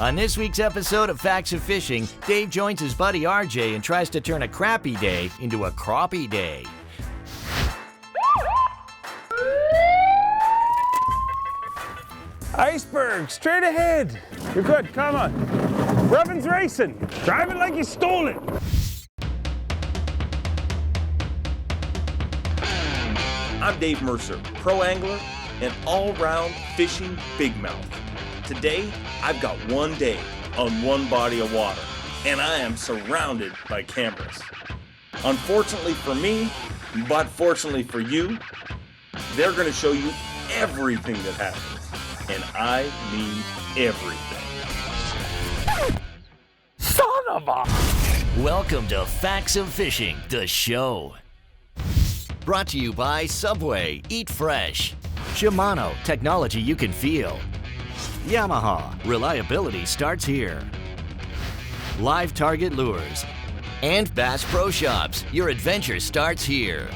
On this week's episode of Facts of Fishing, Dave joins his buddy RJ and tries to turn a crappie day into a crappie day. Iceberg, straight ahead. You're good, come on. Robin's racing. Drive it like you stole it. I'm Dave Mercer, pro angler and all-round fishing big mouth. Today, I've got one day on one body of water, and I am surrounded by cameras. Unfortunately for me, but fortunately for you, they're going to show you everything that happens, and I mean everything. Son of a... Welcome to Facts of Fishing, the show. Brought to you by Subway, Eat Fresh. Shimano, technology you can feel. Yamaha, reliability starts here. Live Target Lures. And Bass Pro Shops, your adventure starts here.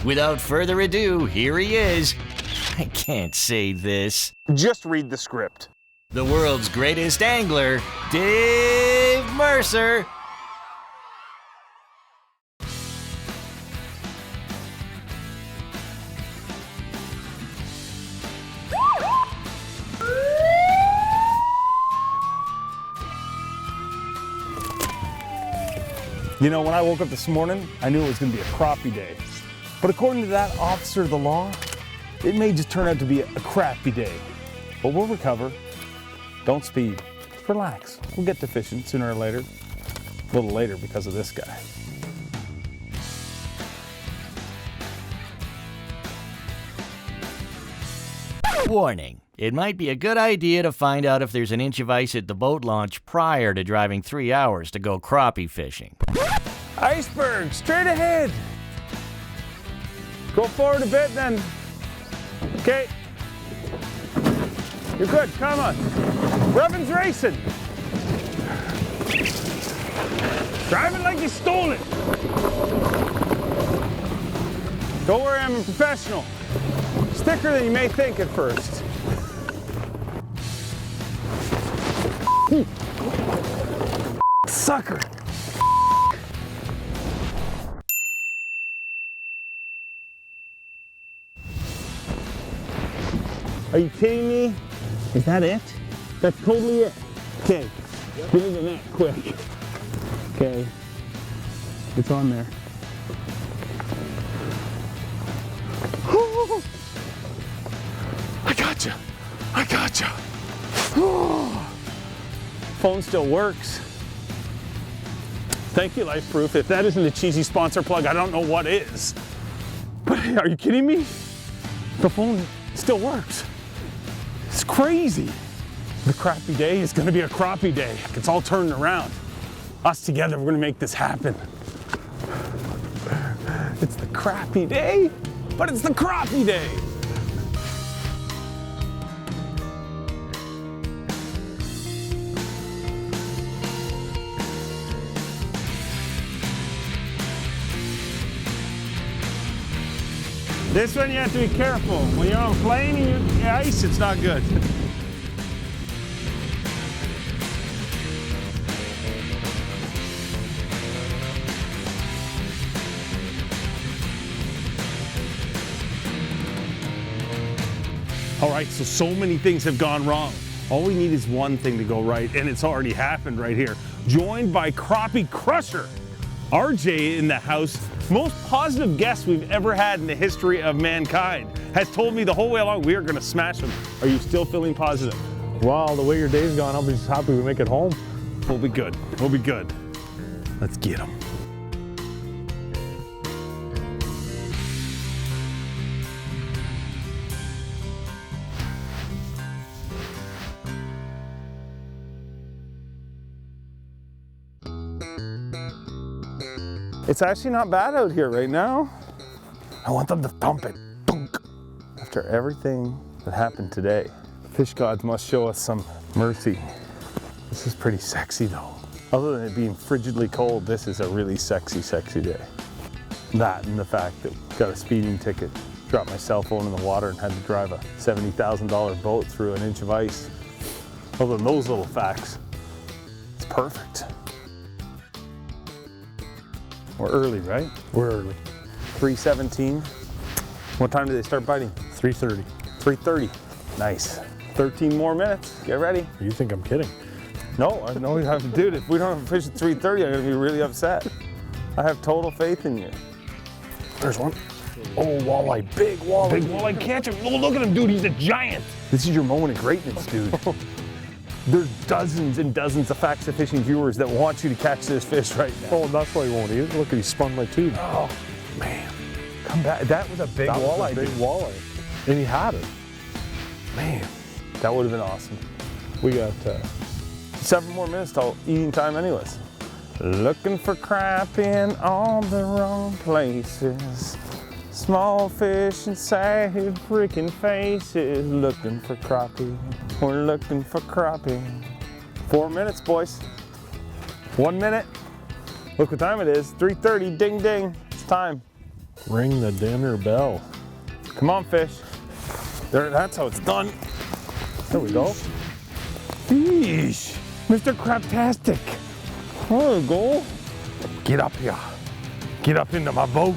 Without further ado, here he is. I can't say this. Just read the script. The world's greatest angler, Dave Mercer. You know, when I woke up this morning, I knew it was going to be a crappie day. But according to that officer of the law, it may just turn out to be a crappy day. But we'll recover. Don't speed. Relax. We'll get to fishing sooner or later. A little later because of this guy. Warning. It might be a good idea to find out if there's an inch of ice at the boat launch prior to driving 3 hours to go crappie fishing. Iceberg, straight ahead. Go forward a bit then. Okay. You're good, come on. Robin's racing. Drive it like you stole it. Don't worry, I'm a professional. Thicker than you may think at first. Sucker. Are you kidding me? Is that it? That's totally it. Okay, get into that quick. Okay, it's on there. I gotcha. Phone still works. Thank you, Life Proof. If that isn't a cheesy sponsor plug, I don't know what is. But are you kidding me? The phone still works. It's crazy. The crappy day is gonna be a crappie day. It's all turning around. Us together, we're gonna make this happen. It's the crappy day, but it's the crappie day. This one you have to be careful. When you're on a plane and you ice, it's not good. All right, so many things have gone wrong. All we need is one thing to go right, and it's already happened right here. Joined by Crappie Crusher, RJ in the house. Most positive guest we've ever had in the history of mankind, has told me the whole way along we are going to smash him. Are you still feeling positive? Well, the way your day's gone, I'll be just happy we make it home. We'll be good. We'll be good. Let's get him. It's actually not bad out here right now. I want them to thump it. Thunk. After everything that happened today, fish gods must show us some mercy. This is pretty sexy though. Other than it being frigidly cold, this is a really sexy, sexy day. That and the fact that we got a speeding ticket, dropped my cell phone in the water and had to drive a $70,000 boat through an inch of ice. Other than those little facts. It's perfect. We're early, right? We're early. 3:17. What time do they start biting? 3:30. 3:30. Nice. 13 more minutes. Get ready. You think I'm kidding? No, I know we have to do it. If we don't have a fish at 3:30, I'm gonna be really upset. I have total faith in you. There's one. Oh, walleye, big walleye. Big walleye, catch him. Oh, look at him, dude, he's a giant. This is your moment of greatness, dude. There's dozens and dozens of Facts of Fishing viewers that want you to catch this fish right now. Oh, that's why he won't eat it. Look, he spun my tube. Oh, man. Come back. That was a big walleye, big dude. walleye. And he had it. Man, that would have been awesome. We got 7 more minutes till eating time anyways. Looking for crappie in all the wrong places. Small fish and sad freaking faces. Looking for crappie. We're looking for crappie. 4 minutes, boys. 1 minute. Look what time it is. 3:30. Ding ding. It's time. ring the dinner bell. Come on, fish. There. That's how it's done. There we go. Fish. Mr. Craptastic. There we go. Get up here. Get up into my boat.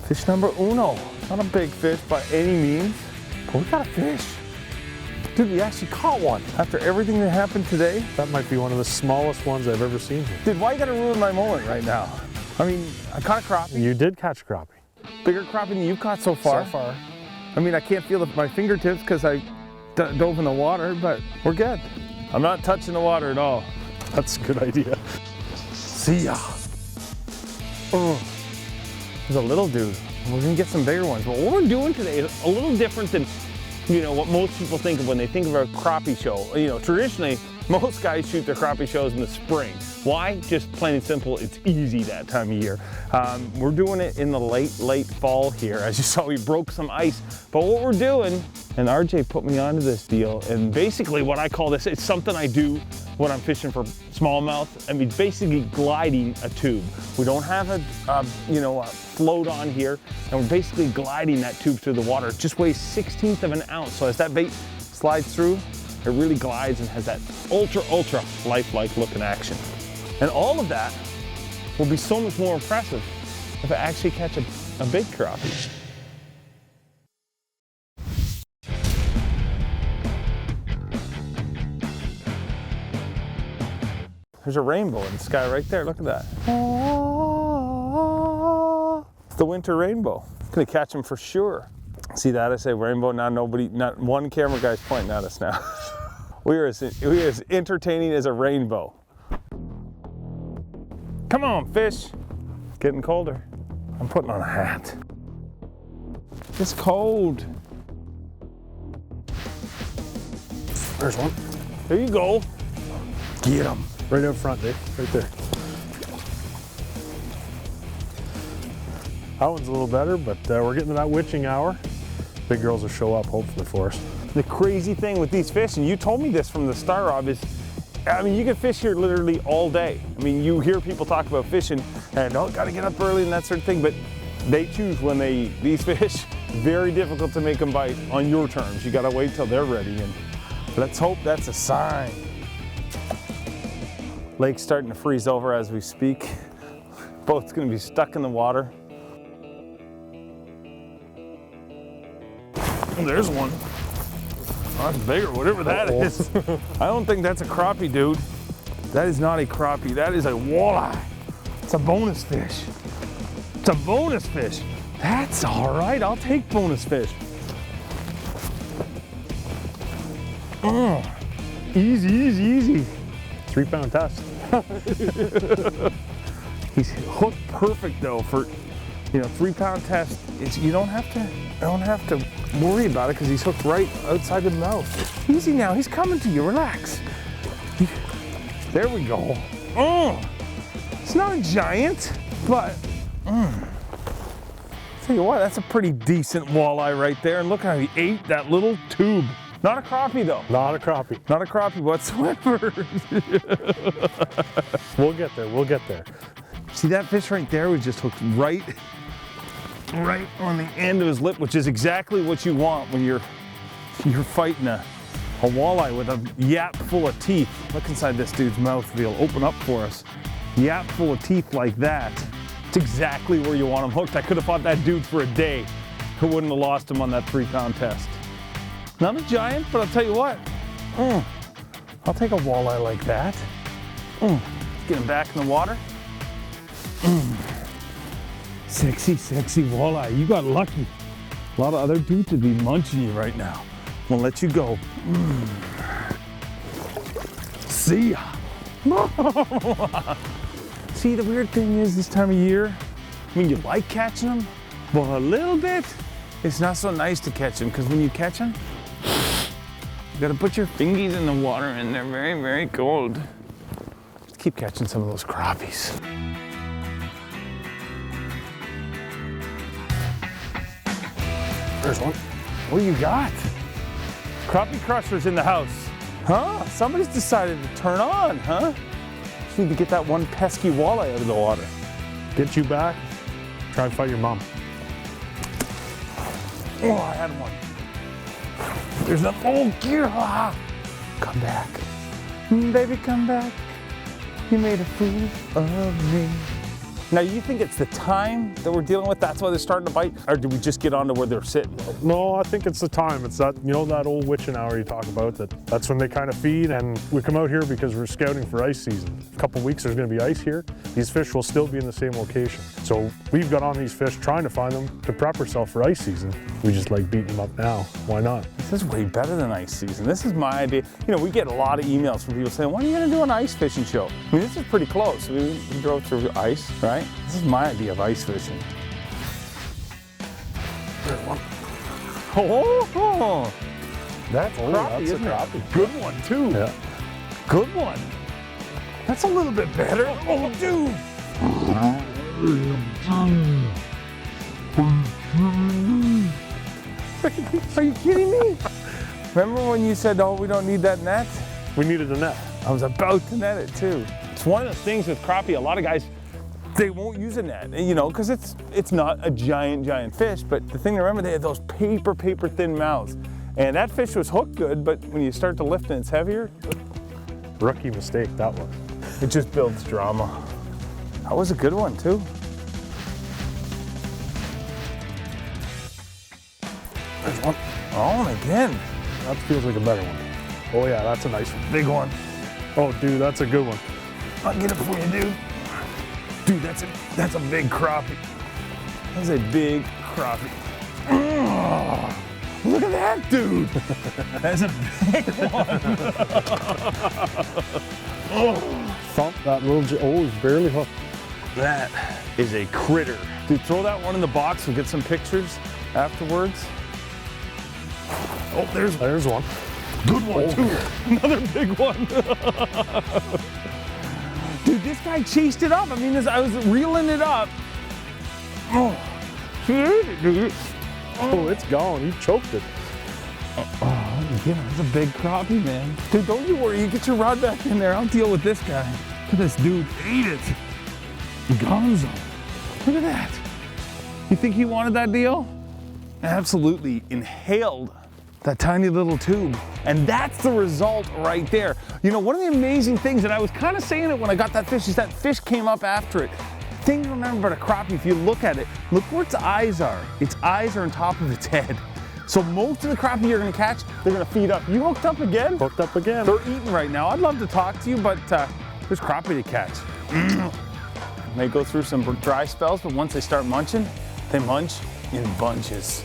Fish number uno. Not a big fish by any means, but we got a fish. Dude, we actually caught one. After everything that happened today. That might be one of the smallest ones I've ever seen here. Dude, why you gotta ruin my moment right now? I mean, I caught a crappie. You did catch crappie. Bigger crappie than you've caught so far. So far. I mean, I can't feel my fingertips because I dove in the water, but we're good. I'm not touching the water at all. That's a good idea. See ya. Oh, there's a little dude. We're gonna get some bigger ones. But what we're doing today is a little different than, you know, what most people think of when they think of a crappie show. You know, traditionally, most guys shoot their crappie shows in the spring. Why? Just plain and simple, it's easy that time of year. We're doing it in the late fall here. As you saw, we broke some ice. But what we're doing, and RJ put me onto this deal, and basically what I call this, it's something I do when I'm fishing for smallmouth. I mean, basically gliding a tube. We don't have a float on here, and we're basically gliding that tube through the water. It just weighs 1/16 of an ounce. So as that bait slides through, it really glides and has that ultra lifelike look in action. And all of that will be so much more impressive if I actually catch a big crappie. There's a rainbow in the sky right there, look at that. It's the winter rainbow. I'm gonna catch him for sure. See that, I say rainbow, now not one camera guy's pointing at us now. we are as entertaining as a rainbow. Come on, fish. It's getting colder. I'm putting on a hat. It's cold. There's one. There you go. Get him. Right up front, Dave. Right there. That one's a little better, but we're getting to that witching hour. Big girls will show up, hopefully, for us. The crazy thing with these fish, and you told me this from the start, Rob, is, I mean, you can fish here literally all day. I mean, you hear people talk about fishing and, oh, gotta get up early and that sort of thing, but they choose when they eat. These fish, very difficult to make them bite on your terms. You gotta wait till they're ready, and let's hope that's a sign. Lake's starting to freeze over as we speak. Boat's gonna be stuck in the water. Oh, there's one. Oh, that's bigger, whatever that is. I don't think that's a crappie, dude. That is not a crappie, that is a walleye. It's a bonus fish. It's a bonus fish. That's all right, I'll take bonus fish. Oh, easy, easy, easy. 3-pound test. He's hooked perfect though for, 3-pound test. You don't have to worry about it because he's hooked right outside the mouth. Easy now, he's coming to you, relax. There we go. Oh, it's not a giant, but tell you what, that's a pretty decent walleye right there. And look how he ate that little tube. Not a crappie though. Not a crappie. Not a crappie whatsoever. We'll get there, we'll get there. See that fish right there was just hooked right on the end of his lip, which is exactly what you want when you're fighting a A walleye with a yap full of teeth. Look inside this dude's mouth if he'll open up for us. Yap full of teeth like that. It's exactly where you want him hooked. I could have fought that dude for a day. Who wouldn't have lost him on that 3 pound test. Not a giant, but I'll tell you what. I'll take a walleye like that. Get him back in the water. Sexy, sexy walleye. You got lucky. A lot of other dudes would be munching you right now. I'm gonna let you go. See ya. See, the weird thing is this time of year, I mean, you like catching them, but a little bit, it's not so nice to catch them, because when you catch them, you gotta put your fingies in the water and they're very, very cold. Let's keep catching some of those crappies. There's one. What do you got? Crappie crusher's in the house. Huh? Somebody's decided to turn on, huh? Just need to get that one pesky walleye out of the water. Get you back, try and fight your mom. Oh, I had one. There's a oh gear. Come back. Baby, come back. You made a fool of me. Now, you think it's the time that we're dealing with? That's why they're starting to bite? Or do we just get on to where they're sitting? No, I think it's the time. It's that, you know, that old witching hour you talk about, that's when they kind of feed, and we come out here because we're scouting for ice season. A couple weeks there's going to be ice here. These fish will still be in the same location. So we've got on these fish trying to find them to prep ourselves for ice season. We just like beating them up now. Why not? This is way better than ice season. This is my idea. You know, we get a lot of emails from people saying, when are you going to do an ice fishing show? I mean, this is pretty close. We drove through ice, right? This is my idea of ice fishing. There's one. Oh, that's crappie, isn't it? Crappie. Good one, too. Yeah. Good one. That's a little bit better. Oh, dude. Are you kidding me? Remember when you said, oh, we don't need that net? We needed a net. I was about to net it, too. It's one of the things with crappie, a lot of guys, they won't use a net, you know, because it's not a giant fish, but the thing to remember, they have those paper thin mouths. And that fish was hooked good, but when you start to lift and it's heavier, Rookie mistake, that was. it just builds drama. That was a good one, too. There's one. Oh, and again. That feels like a better one. Oh yeah, that's a nice one. Big one. Oh dude, that's a good one. I'll get it for you, dude. Dude, that's a big crappie. That's a big crappie. Oh, look at that, dude. That's a big one. Oh, thump that little, oh, he's barely hooked. That is a critter. Dude, throw that one in the box. We'll get some pictures afterwards. Oh, there's one. Good one, too. Another big one. Dude, this guy chased it up. I mean, I was reeling it up. Oh, he ate it, dude. Oh, it's gone. He choked it. Oh, yeah, that's a big crappie, man. Dude, don't you worry. You get your rod back in there. I'll deal with this guy. Look at this dude. Ate it. Gonzo. Look at that. You think he wanted that deal? Absolutely inhaled that tiny little tube. And that's the result right there. You know, one of the amazing things, and I was kind of saying it when I got that fish, is that fish came up after it. Thing to remember about a crappie, if you look at it, look where its eyes are. Its eyes are on top of its head. So most of the crappie you're gonna catch, they're gonna feed up. You hooked up again? Hooked up again. They're eating right now. I'd love to talk to you, but there's crappie to catch. They go through some dry spells, but once they start munching, they munch in bunches.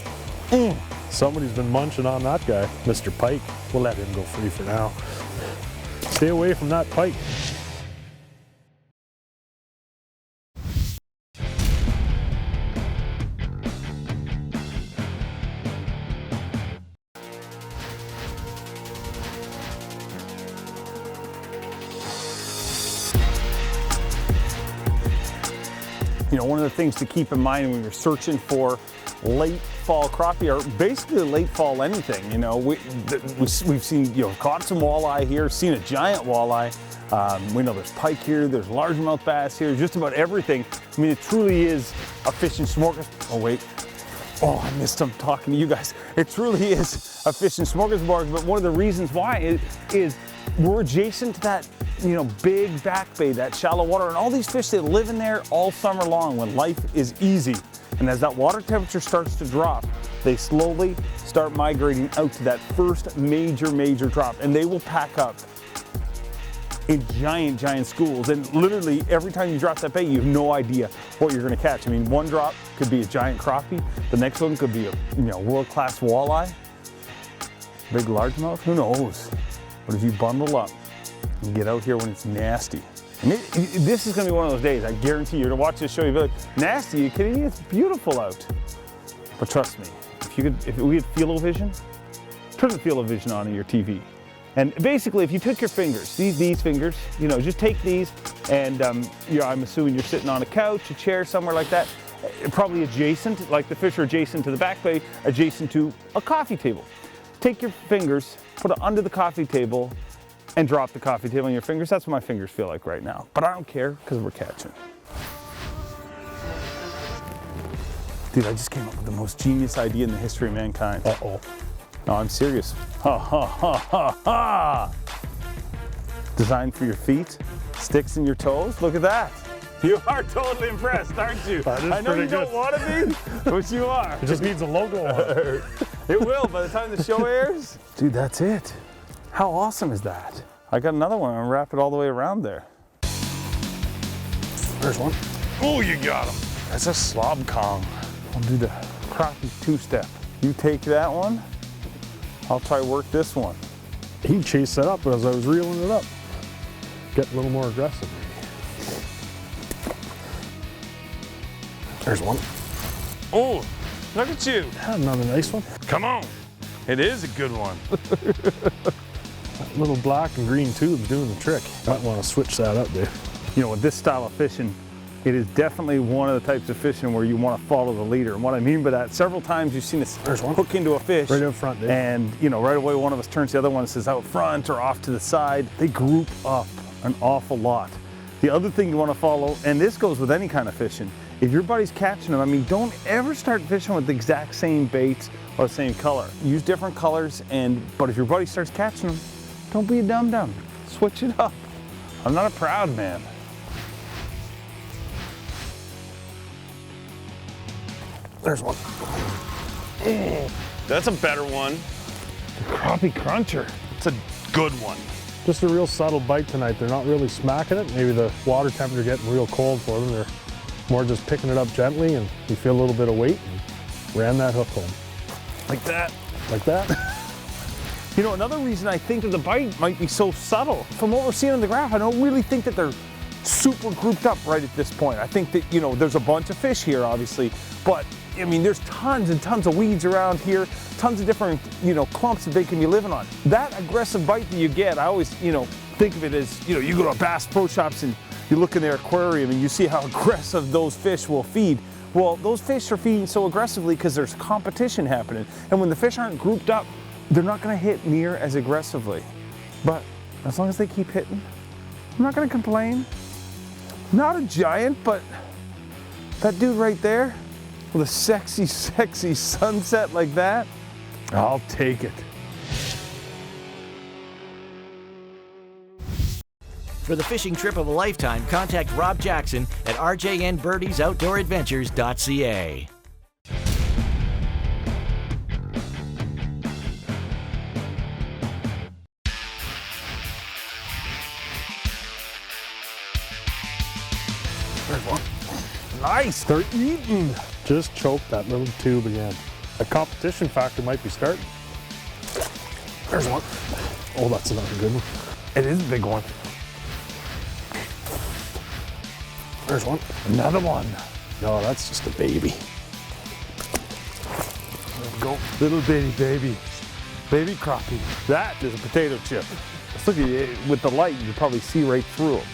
Somebody's been munching on that guy, Mr. Pike. We'll let him go free for now. Stay away from that pike. You know, one of the things to keep in mind when you're searching for late fall crappie, or basically late fall anything, you know, we've seen, you know, caught some walleye here, seen a giant walleye. We know there's pike here, there's largemouth bass here, just about everything. I mean, it truly is a fishing smorgasbord. Oh wait, Oh, I missed them talking to you guys. It truly is a fishing smorgasbord, but one of the reasons why is we're adjacent to that, you know, big back bay, that shallow water, and all these fish, they live in there all summer long when life is easy. And as that water temperature starts to drop, they slowly start migrating out to that first major drop, and they will pack up in giant schools. And literally every time you drop that bait, you have no idea what you're going to catch. I mean, one drop could be a giant crappie, the next one could be a world-class walleye, big largemouth, who knows? But if you bundle up and get out here when it's nasty, and this is going to be one of those days, I guarantee you're going to watch this show, you'll be like, nasty, are you kidding me? It's beautiful out. But trust me, if we had feel-o-vision, turn the feel-o-vision on in your TV. And basically, if you took your fingers, these fingers, you know, just take these, and I'm assuming you're sitting on a couch, a chair, somewhere like that, probably adjacent, like the fish are adjacent to the back bay, adjacent to a coffee table. Take your fingers, put it under the coffee table, and drop the coffee table on your fingers. That's what my fingers feel like right now. But I don't care, because we're catching. Dude, I just came up with the most genius idea in the history of mankind. Uh-oh. No, I'm serious. Ha ha ha ha ha! Designed for your feet, sticks in your toes. Look at that. You are totally impressed, aren't you? That is I know pretty you good. don't want to be, but you are. It just needs a logo on it. It will by the time the show airs. Dude, that's it. How awesome is that? I got another one. I'm gonna wrap it all the way around there. There's one. Oh, you got him. That's a slob Kong. I'll do the crappie two-step. You take that one. I'll try work this one. He chased that up as I was reeling it up. Get a little more aggressive. There's one. Oh, look at you. Another nice one. Come on. It is a good one. That little black and green tube's doing the trick. Might want to switch that up, Dave. You know, with this style of fishing, it is definitely one of the types of fishing where you want to follow the leader. And what I mean by that, several times you've seen us hook into a fish. Right in front, Dave. And, you know, right away one of us turns to the other one and says out front or off to the side. They group up an awful lot. The other thing you want to follow, and this goes with any kind of fishing, if your buddy's catching them, I mean, don't ever start fishing with the exact same baits or the same color. Use different colors, but if your buddy starts catching them, don't be a dum-dum. Switch it up. I'm not a proud man. There's one. That's a better one. Crappie cruncher. It's a good one. Just a real subtle bite tonight. They're not really smacking it. Maybe the water temperature getting real cold for them. They're more just picking it up gently, and you feel a little bit of weight, and ran that hook home. Like that. Like that. You know, another reason I think that the bite might be so subtle, from what we're seeing on the graph, I don't really think that they're super grouped up right at this point. I think that, you know, there's a bunch of fish here, obviously, but I mean, there's tons and tons of weeds around here, tons of different, you know, clumps that they can be living on. That aggressive bite that you get, I always, you know, think of it as, you know, you go to Bass Pro Shops and you look in their aquarium and you see how aggressive those fish will feed. Well, those fish are feeding so aggressively because there's competition happening. And when the fish aren't grouped up, they're not going to hit near as aggressively. But as long as they keep hitting, I'm not going to complain. Not a giant, but that dude right there with a sexy, sexy sunset like that, I'll take it. For the fishing trip of a lifetime, contact Rob Jackson at rjnbirdiesoutdooradventures.ca. There's one. Nice, they're eating. Just choked that little tube again. A competition factor might be starting. There's one. Oh, that's another good one. It is a big one. There's one. Another one. No, that's just a baby. There we go. Little bitty baby. Baby crappie. That is a potato chip. Let's look at it with the light, you can probably see right through them.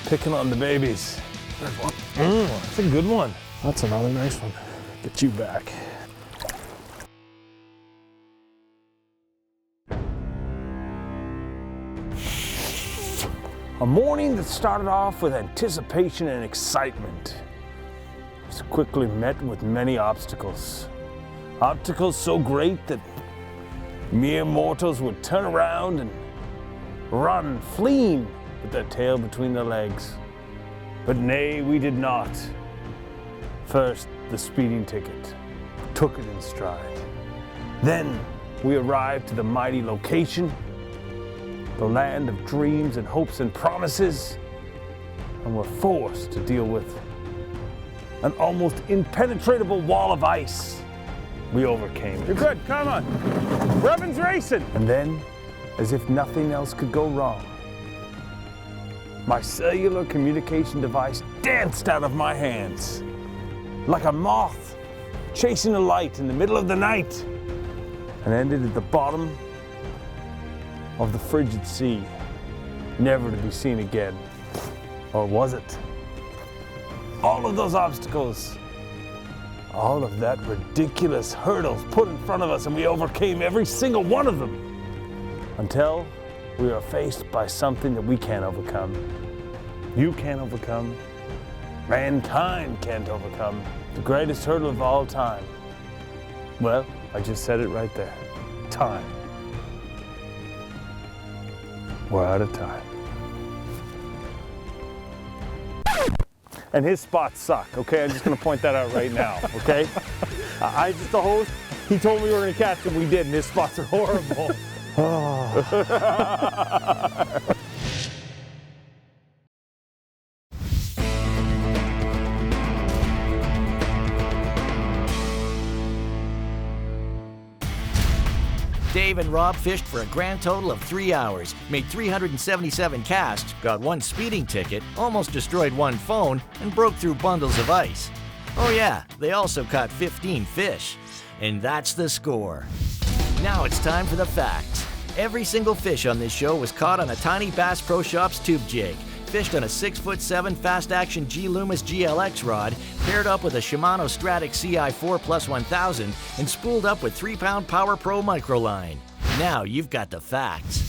Picking on the babies. There's one. That's a good one. That's another nice one. Get you back. A morning that started off with anticipation and excitement was quickly met with many obstacles. Obstacles so great that mere mortals would turn around and run, fleeing with their tail between their legs. But nay, we did not. First, the speeding ticket. Took it in stride. Then, we arrived to the mighty location, the land of dreams and hopes and promises, and were forced to deal with an almost impenetrable wall of ice. We overcame it. You're good, come on. Revan's racing! And then, as if nothing else could go wrong, my cellular communication device danced out of my hands like a moth chasing a light in the middle of the night, and ended at the bottom of the frigid sea, never to be seen again. Or was it? All of those obstacles, all of that ridiculous hurdles put in front of us, and we overcame every single one of them until we are faced by something that we can't overcome. You can't overcome. Mankind can't overcome. The greatest hurdle of all time. Well, I just said it right there. Time. We're out of time. And his spots suck, okay? I'm just gonna point that out right now, okay? I just the host, he told me we were gonna catch him, we did, and his spots are horrible. Dave and Rob fished for a grand total of 3 hours, made 377 casts, got 1 speeding ticket, almost destroyed 1 phone, and broke through bundles of ice. Oh yeah, they also caught 15 fish. And that's the score. Now it's time for the facts. Every single fish on this show was caught on a tiny Bass Pro Shops tube jig, fished on a 6'7" fast action G Loomis GLX rod, paired up with a Shimano Stratic CI4 Plus 1000, and spooled up with 3-pound Power Pro microline. Now you've got the facts.